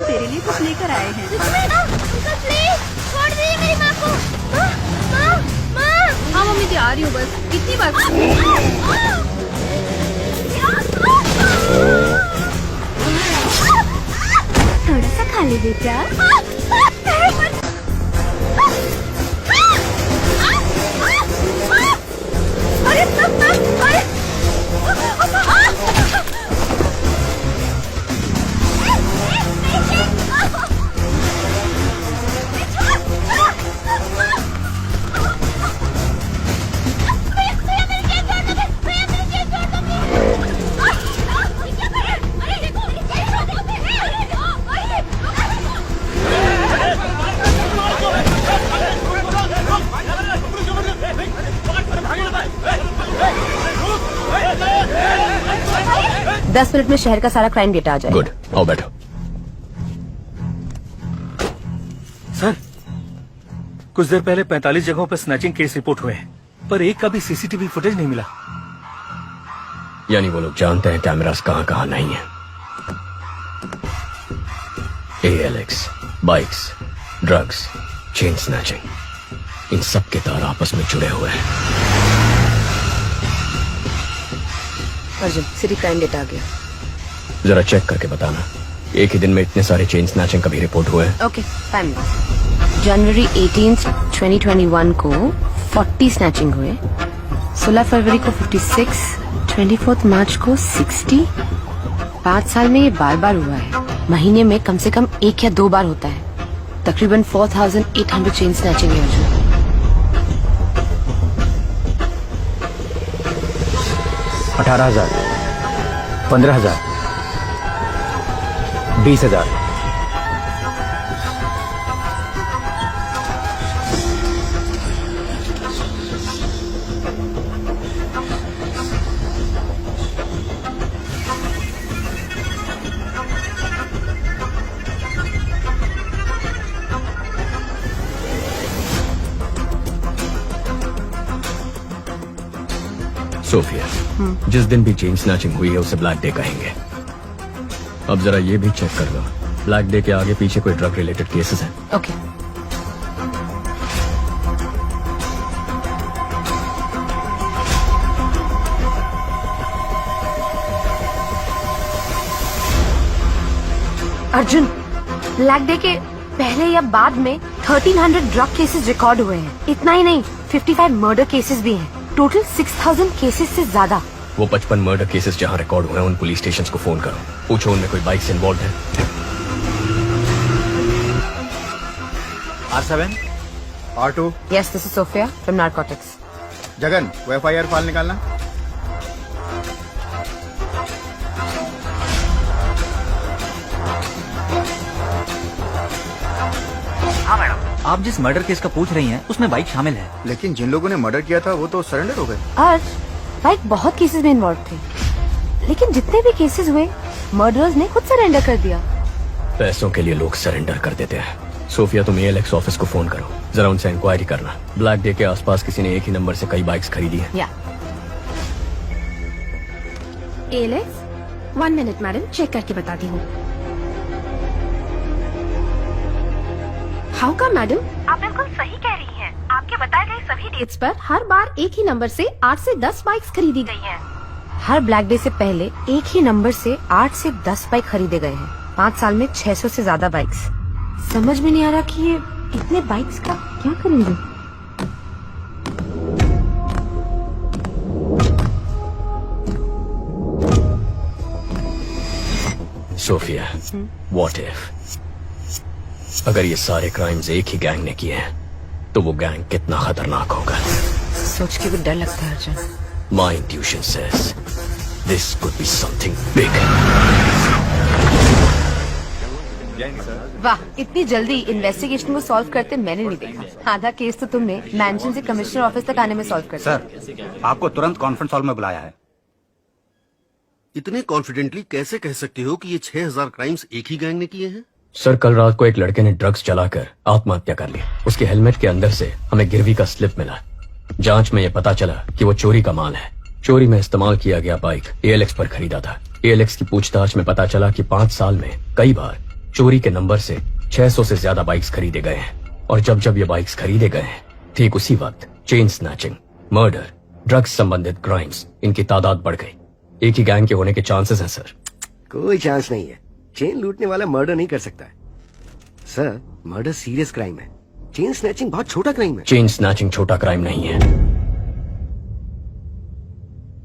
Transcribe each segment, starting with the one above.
तेरे लिए कुछ लेकर आए हैं। अंकल प्लीज छोड़ दीजिए मेरी माँ को। माँ माँ। हाँ मम्मी जी आ रही हूँ, बस कितनी बार। थोड़ा सा खा ले बेटा। दस मिनट में शहर का सारा क्राइम डेटा आ जाएगा। गुड, आओ बैठो। सर, कुछ देर पहले 45 जगहों पर स्नैचिंग केस रिपोर्ट हुए हैं, पर एक का भी सीसीटीवी फुटेज नहीं मिला। यानी वो लोग जानते हैं कैमरास कहाँ कहाँ नहीं है। ALX, bikes, drugs, chain snatching, इन सब के तार आपस में जुड़े हुए हैं। अर्जुन, सिटी क्राइम डेटा आ गया। जरा चेक करके बताना, एक ही दिन में इतने सारे चेन स्नैचिंग कभी रिपोर्ट हुए हैं? Okay, fine. जनवरी 18, 2021 को 40 स्नैचिंग हुए, 16 फरवरी को 56, 24 मार्च को 60। 5 साल में ये बार बार हुआ है। महीने में कम से कम 1 या 2 बार होता है। तकरीबन 4800 चेन स्नैचिंग है अर्जुन। 18,000, 15,000, 20,000। सोफिया, जिस दिन भी चेन स्नैचिंग हुई है उसे ब्लैक डे कहेंगे। अब जरा ये भी चेक कर लो, ब्लैक डे के आगे पीछे कोई ड्रग रिलेटेड केसेस हैं? ओके। अर्जुन, ब्लैक डे के पहले या बाद में 1300 ड्रग केसेस रिकॉर्ड हुए हैं। इतना ही नहीं, 55 मर्डर केसेस भी हैं। टोटल 6000 केसेस से ज्यादा। वो 55 मर्डर केसेस जहाँ रिकॉर्ड हुए हैं उन पुलिस स्टेशंस को फोन करो, पूछो उनमें कोई बाइक से इन्वॉल्व है। R7, R2। Yes, this is Sophia from narcotics. Jagan, वो FIR फाइल निकालना। हाँ मैडम, आप जिस मर्डर केस का पूछ रही हैं उसमें बाइक शामिल है। लेकिन जिन लोगों ने मर्डर किया था वो तो सरेंडर हो गए। अर्ज, बाइक बहुत केसेस में इन्वॉल्व थे, लेकिन जितने भी केसेस हुए मर्डरर्स ने खुद सरेंडर कर दिया। पैसों के लिए लोग सरेंडर कर देते हैं। सोफिया, तुम ALX ऑफिस को फोन करो, जरा उनसे इंक्वायरी करना। ब्लैक डे के आसपास किसी ने एक ही नंबर से कई बाइक्स खरीदी है। या ALX, 1 मिनट मैडम, चेक करके बताती हूँ। हाउ का मैडम, आप बिल्कुल सही कह रही हैं। आपके बताए गए सभी डेट्स पर हर बार एक ही नंबर से 8 से 10 बाइक्स खरीदी गई हैं। हर ब्लैक डे से पहले एक ही नंबर से 8 से 10 बाइक खरीदे गए हैं। 5 साल में 600 से ज्यादा बाइक्स। समझ में नहीं आ रहा कि ये इतने बाइक्स का क्या करेंगे। सोफिया, व्हाट इफ अगर ये सारे क्राइम्स एक ही गैंग ने किए हैं, तो वो गैंग कितना खतरनाक होगा। सोच के भी डर लगता है Arjun. My intuition says this could be something big. वाह, इतनी जल्दी इन्वेस्टिगेशन को सॉल्व करते मैंने नहीं देखा। आधा केस तो तुमने मैंशन से कमिश्नर ऑफिस तक आने में सॉल्व कर दिया। सर, आपको तुरंत कॉन्फ्रेंस हॉल में बुलाया है। इतने कॉन्फिडेंटली कैसे कह सकते हो कि ये 6000 क्राइम्स एक ही गैंग ने किए हैं? सर, कल रात को एक लड़के ने ड्रग्स चलाकर आत्महत्या कर ली। उसके हेलमेट के अंदर से हमें गिरवी का स्लिप मिला। जांच में ये पता चला कि वो चोरी का माल है। चोरी में इस्तेमाल किया गया बाइक ALX पर खरीदा था। ALX की पूछताछ में पता चला कि 5 साल में कई बार चोरी के नंबर से 600 से ज्यादा बाइक्स खरीदे गए हैं और जब जब ये बाइक्स खरीदे गए हैं ठीक उसी वक्त चेन स्नैचिंग, मर्डर, ड्रग्स संबंधित क्राइम्स इनकी तादाद बढ़ गई। एक ही गैंग के होने के चांसेस हैं सर। कोई चांस नहीं है। चेन लूटने वाला मर्डर नहीं कर सकता है सर। मर्डर सीरियस क्राइम है। चेन स्नैचिंग बहुत छोटा क्राइम है। चेन स्नैचिंग छोटा क्राइम नहीं है।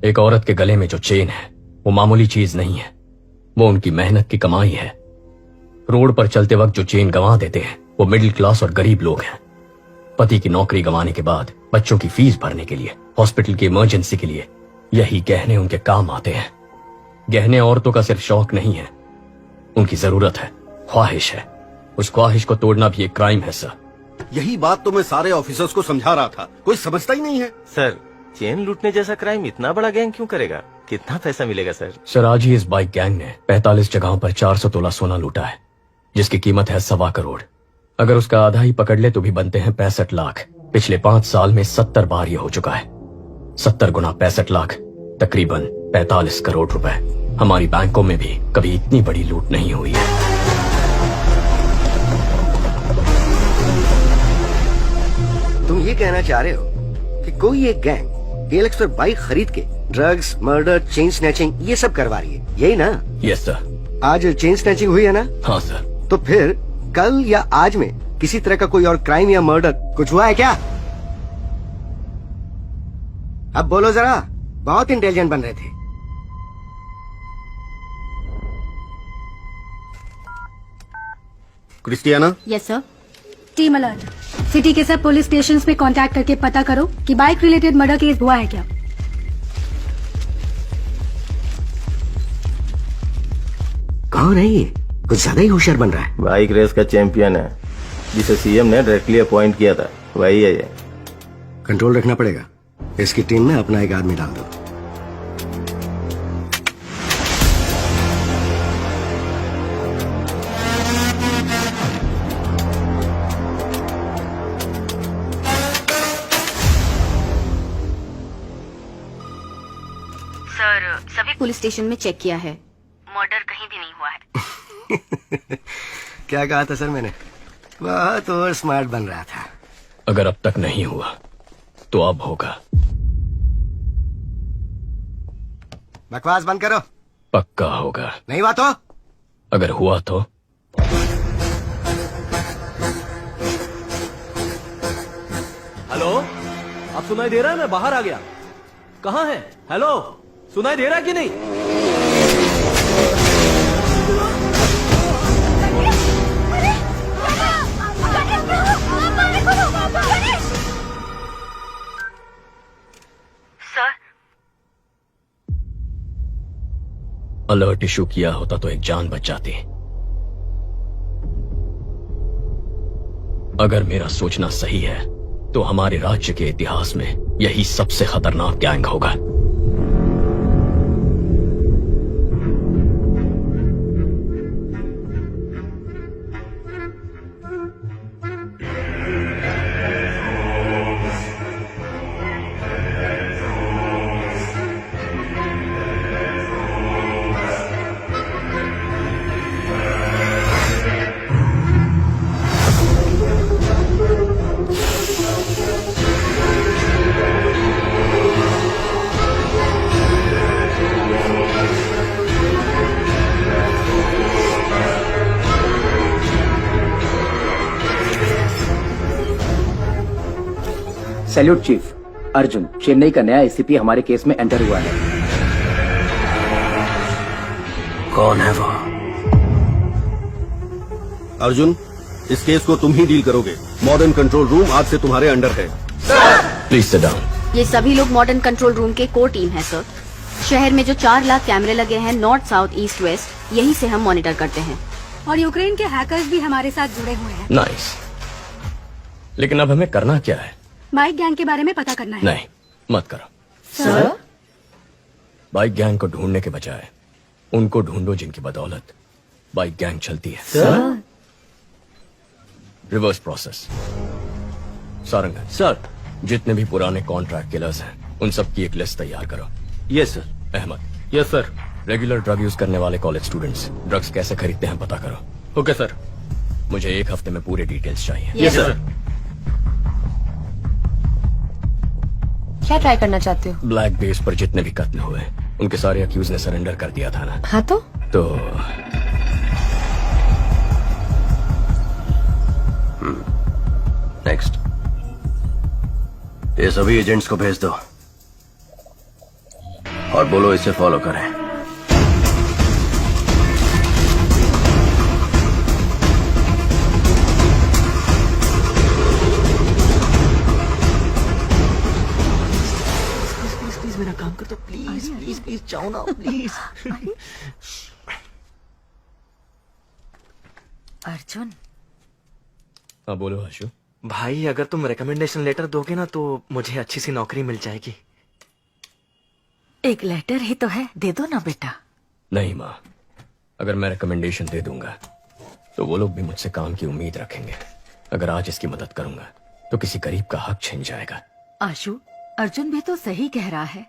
एक औरत के गले में जो चेन है वो मामूली चीज नहीं है, वो उनकी मेहनत की कमाई है। रोड पर चलते वक्त जो चेन गंवा देते हैं वो मिडिल क्लास और गरीब लोग हैं। पति की नौकरी गंवाने के बाद बच्चों की फीस भरने के लिए, हॉस्पिटल की इमरजेंसी के लिए यही गहने उनके काम आते हैं। गहने औरतों का सिर्फ शौक नहीं है, उनकी जरूरत है, ख्वाहिश है। उस ख्वाहिश को तोड़ना भी एक क्राइम है सर। यही बात तो मैं सारे ऑफिसर्स को समझा रहा था, कोई समझता ही नहीं है। सर, चेन लूटने जैसा क्राइम इतना बड़ा गैंग क्यों करेगा? कितना पैसा मिलेगा सर? सर, आज ही इस बाइक गैंग ने 45 जगहों पर 400 तोला सोना लूटा है, जिसकी कीमत है 1.25 करोड़। अगर उसका आधा ही पकड़ ले तो भी बनते हैं 65 लाख। पिछले 5 साल में 70 बार ये हो चुका है। 70 गुना 65 लाख, तकरीबन 45 करोड़ रुपए। हमारी बैंकों में भी कभी इतनी बड़ी लूट नहीं हुई है। तुम ये कहना चाह रहे हो कि कोई एक गैंग डीएलएक्स पर बाइक खरीद के ड्रग्स, मर्डर, चेन स्नैचिंग ये सब करवा रही है, यही ना? Yes sir. आज चेन स्नैचिंग हुई है ना? हाँ सर। तो फिर कल या आज में किसी तरह का कोई और क्राइम या मर्डर कुछ हुआ है क्या? अब बोलो जरा, बहुत इंटेलिजेंट बन रहे थे। Christiana? Yes sir. Team alert. City के सब पुलिस स्टेशंस में कांटेक्ट करके पता करो कि बाइक रिलेटेड मर्डर केस हुआ है क्या। कौन है ये? कुछ ज्यादा ही होशियार बन रहा है। बाइक रेस का चैंपियन है, जिसे सीएम ने डायरेक्टली अपॉइंट किया था, वही है ये। कंट्रोल रखना पड़ेगा। इसकी टीम में अपना एक आदमी डाल दो। सर, सभी पुलिस स्टेशन में चेक किया है, मर्डर कहीं भी नहीं हुआ है। क्या कहा था सर मैंने? बहुत और स्मार्ट बन रहा था। अगर अब तक नहीं हुआ तो अब होगा। बकवास बंद करो। पक्का होगा। नहीं हुआ तो? अगर हुआ तो? हेलो, अब सुनाई दे रहा है? मैं बाहर आ गया। कहाँ है? हेलो, सुनाई दे रहा है कि नहीं? सर, अलर्ट इशू किया होता तो एक जान बच जाती। अगर मेरा सोचना सही है तो हमारे राज्य के इतिहास में यही सबसे खतरनाक गैंग होगा। Salute chief. अर्जुन, चेन्नई का नया एसीपी हमारे केस में एंटर हुआ है। कौन है वो? अर्जुन, इस केस को तुम ही डील करोगे। मॉडर्न कंट्रोल रूम आज से तुम्हारे अंडर है। Please sit down. ये सभी लोग मॉडर्न कंट्रोल रूम के कोर टीम है सर। शहर में जो 4 लाख कैमरे लगे हैं नॉर्थ, साउथ, ईस्ट, वेस्ट, यही से हम मॉनिटर करते हैं। और यूक्रेन के हैकर्स भी हमारे साथ जुड़े हुए हैं। नाइस। लेकिन अब हमें करना क्या है? बाइक गैंग के बारे में पता करना है। नहीं, मत करो सर, बाइक गैंग को ढूंढने के बजाय उनको ढूंढो जिनकी बदौलत बाइक गैंग चलती है। Sir? Reverse process. Sarangan sir. जितने भी पुराने कॉन्ट्रैक्ट किलर्स हैं उन सब की एक लिस्ट तैयार करो। Yes sir. Ahmed, yes sir. Regular drug use करने वाले कॉलेज स्टूडेंट्स ड्रग्स कैसे खरीदते हैं पता करो ओके सर। मुझे 1 हफ्ते में पूरे डिटेल्स चाहिए। Yes sir. क्या ट्राई करना चाहते हो? ब्लैक बेस पर जितने भी कत्ल हुए उनके सारे अक्यूज ने सरेंडर कर दिया था ना। हाँ तो नेक्स्ट, ये सभी एजेंट्स को भेज दो और बोलो इसे फॉलो करें। प्लीज मेरा काम कर दो, प्लीज प्लीज प्लीज, जाओ ना प्लीज। अर्जुन हाँ बोलो आशु। भाई अगर तुम रिकमेंडेशन लेटर दोगे ना तो मुझे अच्छी सी नौकरी मिल जाएगी। एक लेटर ही तो है, दे दो ना बेटा। नहीं माँ, अगर मैं रिकमेंडेशन दे दूंगा तो वो लोग भी मुझसे काम की उम्मीद रखेंगे। अगर आज इसकी मदद करूंगा तो किसी गरीब का हक छिन जाएगा। आशु, अर्जुन भी तो सही कह रहा है।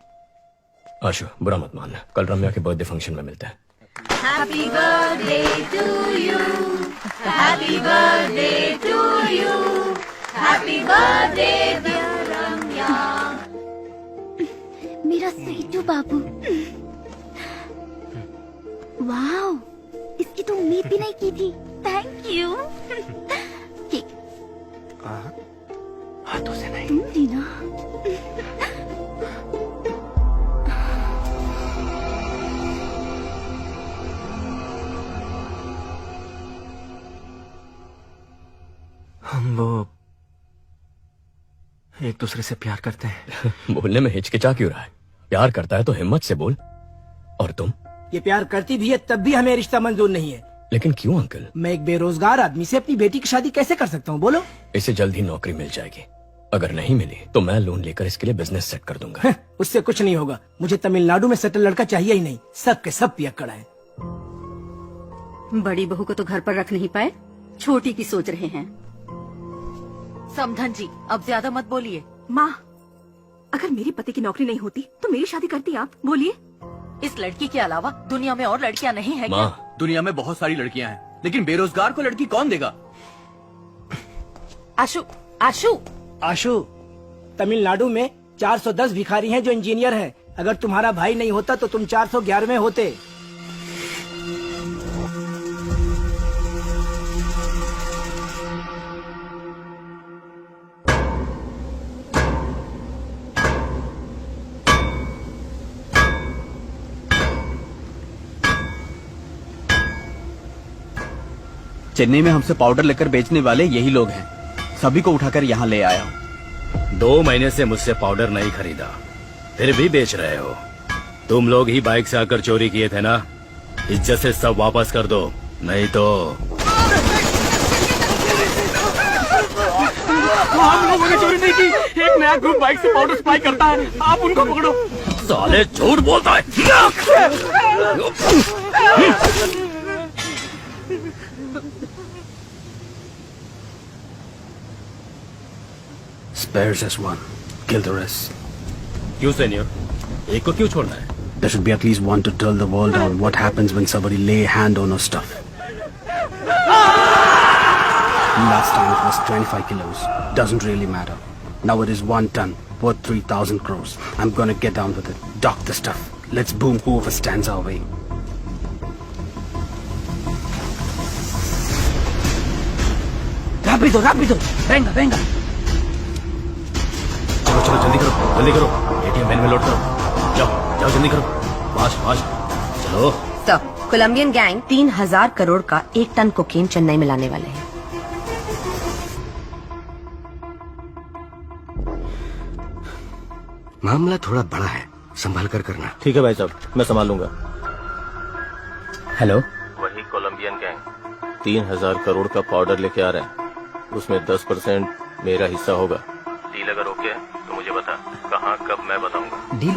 आशु बुरा मत मानना, कल रम्या के बर्थडे फंक्शन में मिलता है। Happy birthday to you. Happy birthday to you. Happy birthday dear Ramya. मेरा सहीटू बाबू। वाओ, इसकी तो उम्मीद भी नहीं की थी। Thank you. हाथों से नहीं। तुम दी ना। हम वो एक दूसरे से प्यार करते हैं। बोलने में हिचकिचा क्यों रहा है? प्यार करता है तो हिम्मत से बोल। और तुम? ये प्यार करती भी है तब भी हमें रिश्ता मंजूर नहीं है। लेकिन क्यों अंकल? मैं एक बेरोजगार आदमी से अपनी बेटी की शादी कैसे कर सकता हूँ बोलो? इसे जल्द ही नौकरी मिल जाएगी। अगर नहीं मिली तो मैं लोन लेकर इसके लिए बिजनेस सेट कर दूंगा। उससे कुछ नहीं होगा। मुझे तमिलनाडु में सेटल लड़का चाहिए ही नहीं। सब के सब पियक्कड़ है। बड़ी बहू को तो घर पर रख नहीं पाए, छोटी की सोच रहे हैं। समधन जी, अब ज्यादा मत बोलिए। माँ, अगर मेरे पति की नौकरी नहीं होती तो मेरी शादी करती आप? बोलिए। इस लड़की के अलावा दुनिया में और लड़कियां नहीं है क्या? माँ, दुनिया में बहुत सारी लड़कियां हैं, लेकिन बेरोजगार को लड़की कौन देगा? आशु, आशु, आशु, तमिलनाडु में 410 भिखारी हैं जो इंजीनियर हैं। अगर तुम्हारा भाई नहीं होता तो तुम 411वें होते। चेन्नई में हमसे पाउडर लेकर बेचने वाले यही लोग हैं। सभी को उठाकर यहाँ ले आया हूँ। 2 महीने से मुझसे पाउडर नहीं खरीदा, फिर भी बेच रहे हो। तुम लोग ही बाइक से आकर चोरी किए थे ना? इज्जत से सब वापस कर दो, नहीं तो। हम लोगों ने चोरी नहीं की। एक नया ग्रुप बाइक से पाउडर सप्लाई करता है, आप उनको पकड़ो। साले झूठ बोलता है। Spares as one, kill the rest. क्यों सीनियर? एक को क्यों छोड़ना है? There should be at least one to tell the world on what happens when somebody lay hand on our stuff. Last time it was 25 kilos. Doesn't really matter. Now it is 1 ton, worth 3,000 crores. I'm gonna get down with it. Dock the stuff. Let's boom whoever stands our way. Rápido, rápido. Venga, venga. चलो चलो जल्दी करो, जल्दी करो। ATM van में load करो। जाओ जाओ जल्दी करो, फास्ट फास्ट चलो। सर, कोलंबियन गैंग 3000 करोड़ का 1 टन कोकेन चेन्नई में लाने वाले हैं। मामला थोड़ा बड़ा है, संभाल कर करना। ठीक है भाई साहब, मैं संभाल लूंगा। हेलो, वही कोलंबियन गैंग 3000 करोड़ का पाउडर लेके आ रहे हैं। उसमें 10% मेरा हिस्सा होगा। डील अगर ओके है तो मुझे बता, कहाँ कब मैं बताऊंगा। डील